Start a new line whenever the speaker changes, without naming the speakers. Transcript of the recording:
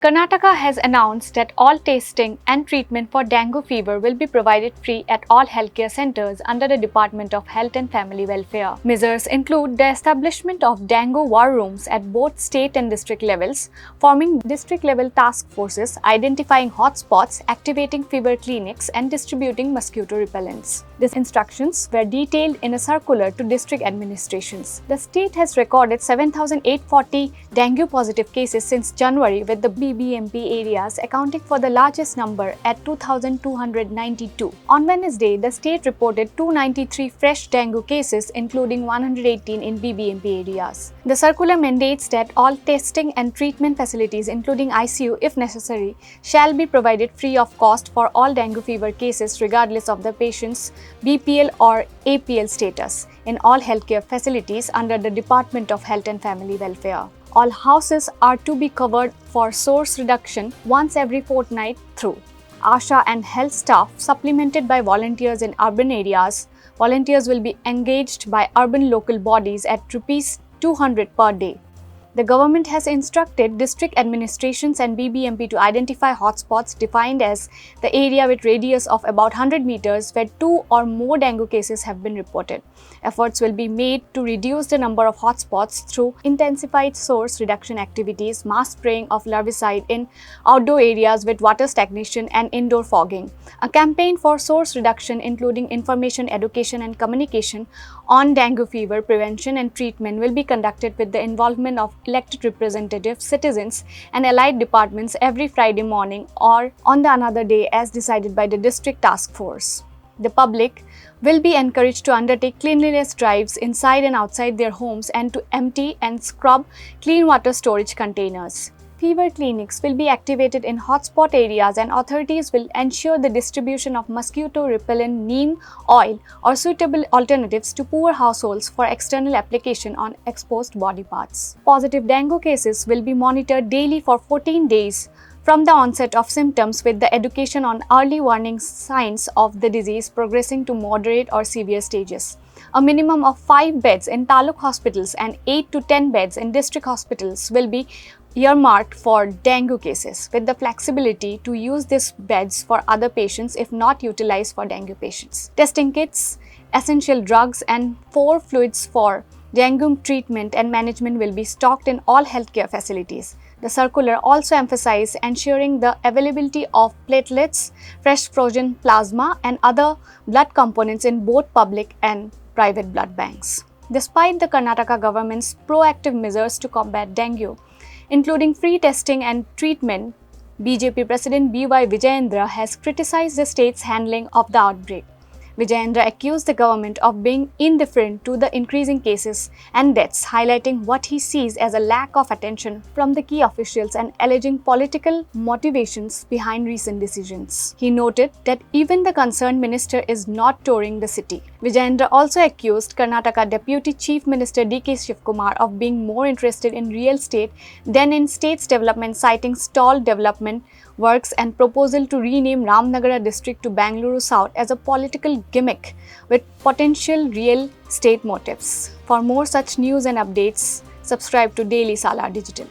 Karnataka has announced that all testing and treatment for dengue fever will be provided free at all healthcare centers under the Department of Health and Family Welfare. Measures include the establishment of dengue war rooms at both state and district levels, forming district-level task forces, identifying hotspots, activating fever clinics, and distributing mosquito repellents. These instructions were detailed in a circular to district administrations. The state has recorded 7,840 dengue-positive cases since January, with the BBMP areas accounting for the largest number at 2,292. On Wednesday, the state reported 293 fresh dengue cases, including 118 in BBMP areas. The circular mandates that all testing and treatment facilities, including ICU if necessary, shall be provided free of cost for all dengue fever cases regardless of the patient's BPL or APL status in all healthcare facilities under the Department of Health and Family Welfare. All houses are to be covered for source reduction once every fortnight through ASHA and health staff, supplemented by volunteers in urban areas. Volunteers will be engaged by urban local bodies at ₹200 per day. The government has instructed district administrations and BBMP to identify hotspots defined as the area with radius of about 100 meters where 2 or more dengue cases have been reported. Efforts will be made to reduce the number of hotspots through intensified source reduction activities, mass spraying of larvicide in outdoor areas with water stagnation, and indoor fogging. A campaign for source reduction, including information, education, and communication on dengue fever prevention and treatment, will be conducted with the involvement of elected representatives, citizens, and allied departments every Friday morning or on the another day as decided by the district task force. The public will be encouraged to undertake cleanliness drives inside and outside their homes and to empty and scrub clean water storage containers. Fever clinics will be activated in hotspot areas, and authorities will ensure the distribution of mosquito repellent neem oil or suitable alternatives to poor households for external application on exposed body parts. Positive dengue cases will be monitored daily for 14 days from the onset of symptoms, with the education on early warning signs of the disease progressing to moderate or severe stages. A minimum of 5 beds in taluk hospitals and 8 to 10 beds in district hospitals will be earmarked for dengue cases, with the flexibility to use these beds for other patients if not utilized for dengue patients. Testing kits, essential drugs, and 4 fluids for dengue treatment and management will be stocked in all healthcare facilities. The circular also emphasized ensuring the availability of platelets, fresh frozen plasma, and other blood components in both public and private blood banks. Despite the Karnataka government's proactive measures to combat dengue, including free testing and treatment, BJP President B.Y. Vijayendra has criticized the state's handling of the outbreak. Vijayendra accused the government of being indifferent to the increasing cases and deaths, highlighting what he sees as a lack of attention from the key officials and alleging political motivations behind recent decisions. He noted that even the concerned minister is not touring the city. Vijayendra also accused Karnataka Deputy Chief Minister D.K. Shivkumar of being more interested in real estate than in state's development, citing stalled development works and proposal to rename Ramnagara district to Bengaluru South as a political gimmick with potential real estate motives. For more such news and updates, subscribe to Daily Salar Digital.